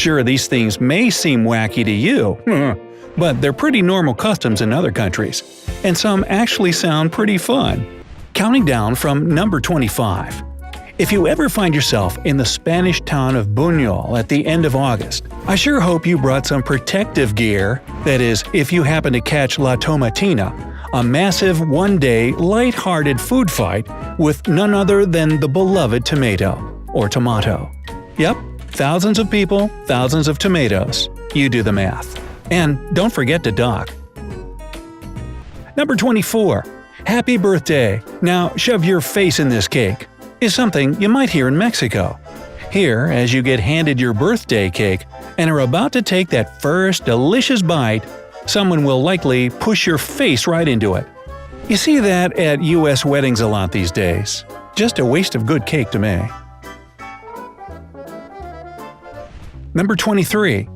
Sure, these things may seem wacky to you, but they're pretty normal customs in other countries, and some actually sound pretty fun. Counting down from number 25. If you ever find yourself in the Spanish town of Buñol at the end of August, I sure hope you brought some protective gear. That is, if you happen to catch La Tomatina, a massive one-day, light-hearted food fight with none other than the beloved tomato, or tomato. Yep, thousands of people, thousands of tomatoes. You do the math. And don't forget to dock. Number 24. Happy birthday! Now shove your face in this cake, is something you might hear in Mexico. Here, as you get handed your birthday cake and are about to take that first delicious bite, someone will likely push your face right into it. You see that at US weddings a lot these days. Just a waste of good cake to me. Number 23.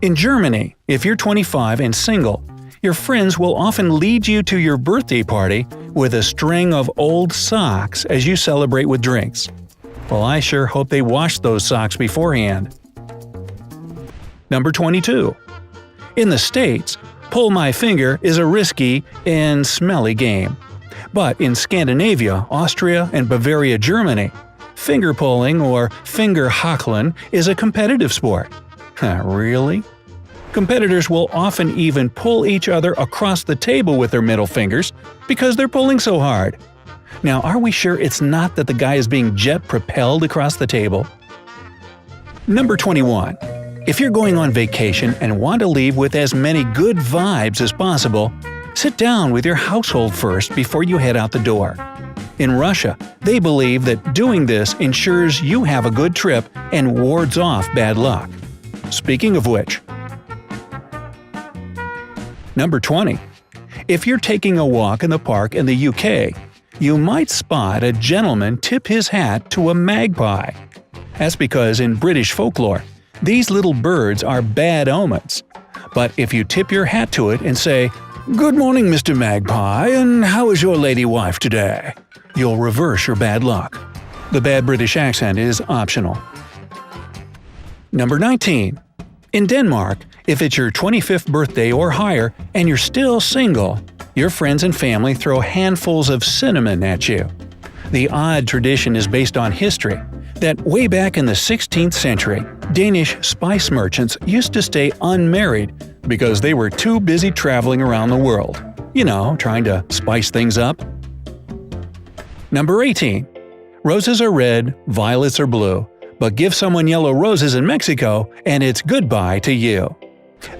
In Germany, if you're 25 and single, your friends will often lead you to your birthday party with a string of old socks as you celebrate with drinks. Well, I sure hope they washed those socks beforehand. Number 22. In the States, pull my finger is a risky and smelly game. But in Scandinavia, Austria, and Bavaria, Germany, finger pulling or finger hakeln is a competitive sport. Really? Competitors will often even pull each other across the table with their middle fingers because they're pulling so hard. Now, are we sure it's not that the guy is being jet-propelled across the table? Number 21. If you're going on vacation and want to leave with as many good vibes as possible, sit down with your household first before you head out the door. In Russia, they believe that doing this ensures you have a good trip and wards off bad luck. Speaking of which, Number 20. If you're taking a walk in the park in the UK, you might spot a gentleman tip his hat to a magpie. That's because in British folklore, these little birds are bad omens. But if you tip your hat to it and say, "Good morning, Mr. Magpie, and how is your lady wife today?" you'll reverse your bad luck. The bad British accent is optional. Number 19. In Denmark, if it's your 25th birthday or higher and you're still single, your friends and family throw handfuls of cinnamon at you. The odd tradition is based on history, that way back in the 16th century, Danish spice merchants used to stay unmarried because they were too busy traveling around the world. You know, trying to spice things up. Number 18. Roses are red, violets are blue. But give someone yellow roses in Mexico, and it's goodbye to you.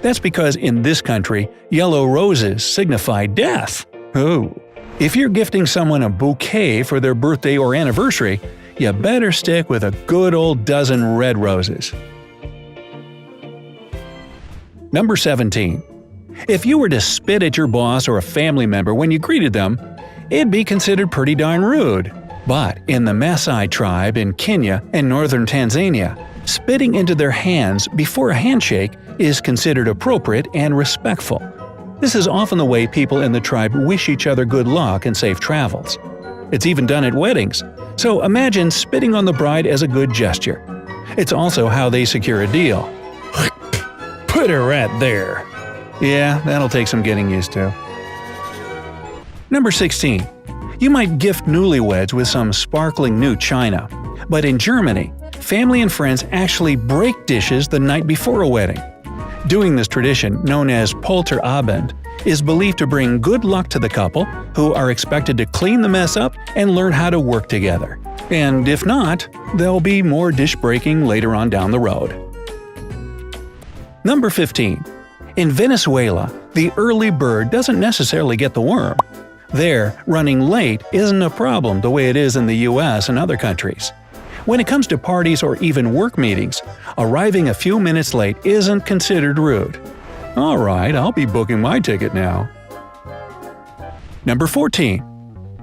That's because in this country, yellow roses signify death. Oh. If you're gifting someone a bouquet for their birthday or anniversary, you better stick with a good old dozen red roses. Number 17. If you were to spit at your boss or a family member when you greeted them, it'd be considered pretty darn rude. But in the Maasai tribe in Kenya and northern Tanzania, spitting into their hands before a handshake is considered appropriate and respectful. This is often the way people in the tribe wish each other good luck and safe travels. It's even done at weddings, so imagine spitting on the bride as a good gesture. It's also how they secure a deal. Put her right there. Yeah, that'll take some getting used to. Number 16. You might gift newlyweds with some sparkling new china. But in Germany, family and friends actually break dishes the night before a wedding. Doing this tradition, known as Polterabend, is believed to bring good luck to the couple, who are expected to clean the mess up and learn how to work together. And if not, there'll be more dish breaking later on down the road. Number 15. In Venezuela, the early bird doesn't necessarily get the worm. There, running late isn't a problem the way it is in the US and other countries. When it comes to parties or even work meetings, arriving a few minutes late isn't considered rude. Alright, I'll be booking my ticket now. Number 14.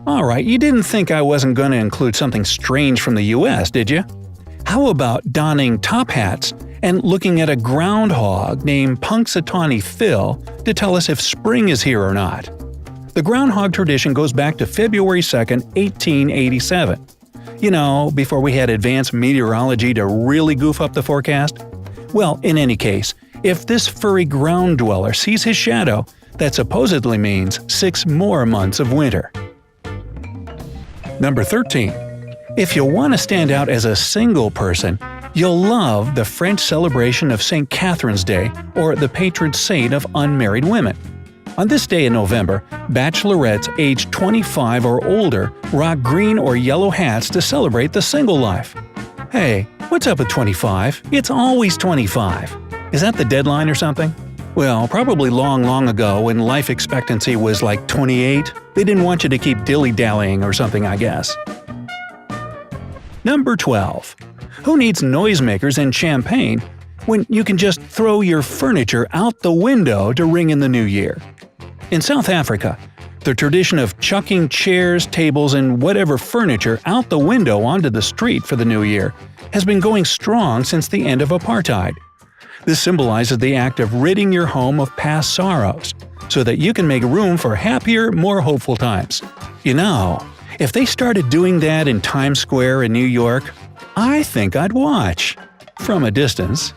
Alright, you didn't think I wasn't going to include something strange from the US, did you? How about donning top hats and looking at a groundhog named Punxsutawney Phil to tell us if spring is here or not? The groundhog tradition goes back to February 2, 1887. You know, before we had advanced meteorology to really goof up the forecast? Well, in any case, if this furry ground dweller sees his shadow, that supposedly means 6 more months of winter. Number 13. If you want to stand out as a single person, you'll love the French celebration of St. Catherine's Day, or the patron saint of unmarried women. On this day in November, bachelorettes aged 25 or older rock green or yellow hats to celebrate the single life. Hey, what's up with 25? It's always 25. Is that the deadline or something? Well, probably long ago when life expectancy was like 28, they didn't want you to keep dilly-dallying or something, I guess. Number 12. Who needs noisemakers and champagne when you can just throw your furniture out the window to ring in the new year? In South Africa, the tradition of chucking chairs, tables, and whatever furniture out the window onto the street for the new year has been going strong since the end of apartheid. This symbolizes the act of ridding your home of past sorrows, so that you can make room for happier, more hopeful times. You know, if they started doing that in Times Square in New York, I think I'd watch. From a distance.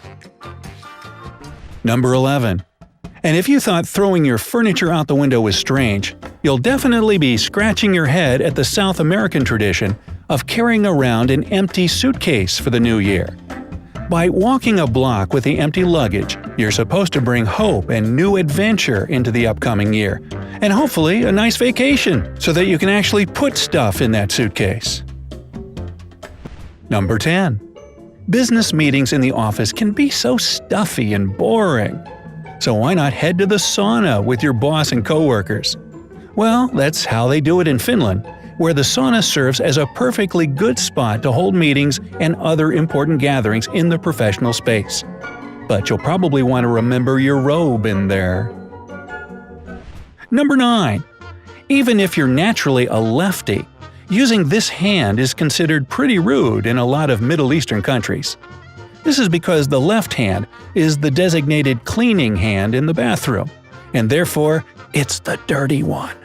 Number 11. And if you thought throwing your furniture out the window was strange, you'll definitely be scratching your head at the South American tradition of carrying around an empty suitcase for the new year. By walking a block with the empty luggage, you're supposed to bring hope and new adventure into the upcoming year, and hopefully a nice vacation so that you can actually put stuff in that suitcase. Number 10. Business meetings in the office can be so stuffy and boring. So why not head to the sauna with your boss and coworkers? Well, that's how they do it in Finland, where the sauna serves as a perfectly good spot to hold meetings and other important gatherings in the professional space. But you'll probably want to remember your robe in there. Number 9. Even if you're naturally a lefty, using this hand is considered pretty rude in a lot of Middle Eastern countries. This is because the left hand is the designated cleaning hand in the bathroom, and therefore it's the dirty one.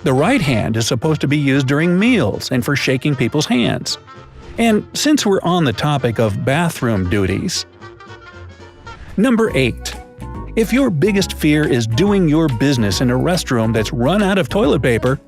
The right hand is supposed to be used during meals and for shaking people's hands. And since we're on the topic of bathroom duties… Number 8. If your biggest fear is doing your business in a restroom that's run out of toilet paper,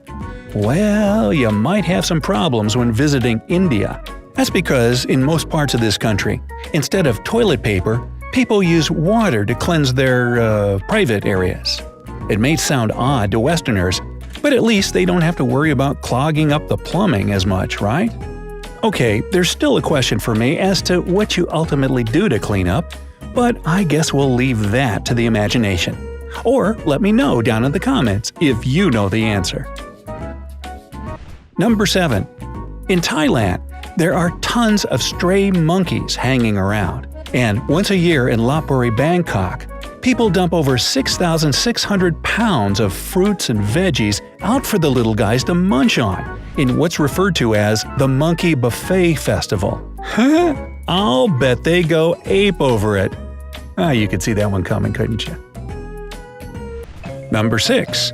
well, you might have some problems when visiting India. That's because in most parts of this country, instead of toilet paper, people use water to cleanse their private areas. It may sound odd to Westerners, but at least they don't have to worry about clogging up the plumbing as much, right? Okay, there's still a question for me as to what you ultimately do to clean up, but I guess we'll leave that to the imagination. Or let me know down in the comments if you know the answer. Number 7. In Thailand, there are tons of stray monkeys hanging around, and once a year in Lopburi, Bangkok, people dump over 6,600 pounds of fruits and veggies out for the little guys to munch on, in what's referred to as the Monkey Buffet Festival. I'll bet they go ape over it. You could see that one coming, couldn't you? Number 6.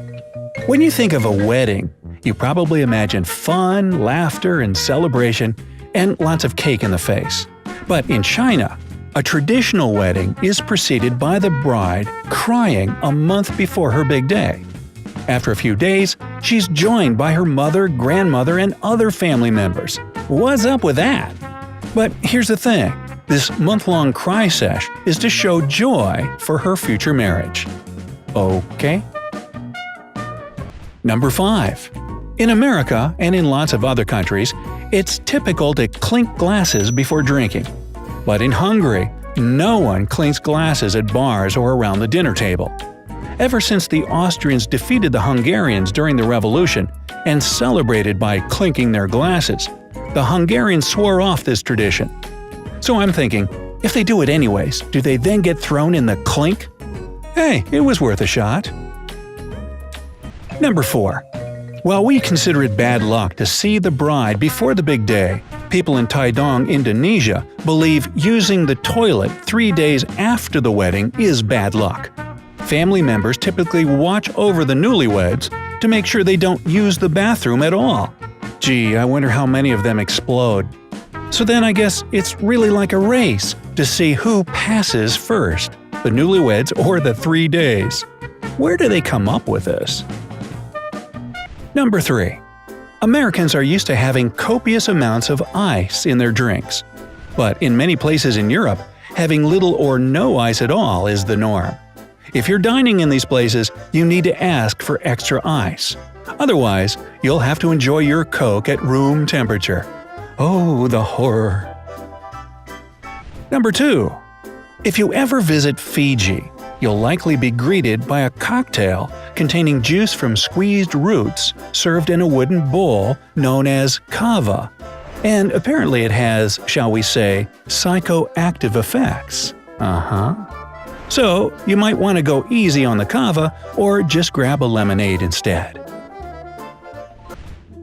When you think of a wedding, you probably imagine fun, laughter, and celebration, and lots of cake in the face. But in China, a traditional wedding is preceded by the bride crying a month before her big day. After a few days, she's joined by her mother, grandmother, and other family members. What's up with that? But here's the thing. This month-long cry sesh is to show joy for her future marriage. Okay? Number 5. In America, and in lots of other countries, it's typical to clink glasses before drinking. But in Hungary, no one clinks glasses at bars or around the dinner table. Ever since the Austrians defeated the Hungarians during the Revolution and celebrated by clinking their glasses, the Hungarians swore off this tradition. So I'm thinking, if they do it anyways, do they then get thrown in the clink? Hey, it was worth a shot. Number 4. While we consider it bad luck to see the bride before the big day, people in Tidong, Indonesia, believe using the toilet 3 days after the wedding is bad luck. Family members typically watch over the newlyweds to make sure they don't use the bathroom at all. Gee, I wonder how many of them explode. So then I guess it's really like a race to see who passes first, the newlyweds or the 3 days. Where do they come up with this? Number 3. Americans are used to having copious amounts of ice in their drinks. But in many places in Europe, having little or no ice at all is the norm. If you're dining in these places, you need to ask for extra ice. Otherwise, you'll have to enjoy your Coke at room temperature. Oh, the horror. Number 2. If you ever visit Fiji, you'll likely be greeted by a cocktail containing juice from squeezed roots served in a wooden bowl known as kava. And apparently it has, shall we say, psychoactive effects. So, you might want to go easy on the kava or just grab a lemonade instead.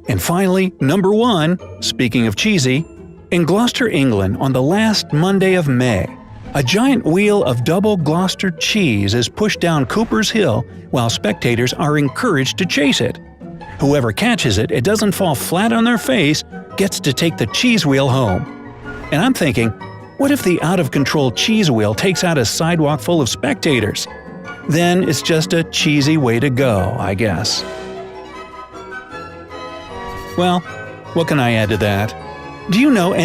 And finally, number 1, speaking of cheesy, in Gloucester, England, on the last Monday of May, a giant wheel of double Gloucester cheese is pushed down Cooper's Hill while spectators are encouraged to chase it. Whoever catches it, it doesn't fall flat on their face, gets to take the cheese wheel home. And I'm thinking, what if the out-of-control cheese wheel takes out a sidewalk full of spectators? Then it's just a cheesy way to go, I guess. Well, what can I add to that? Do you know any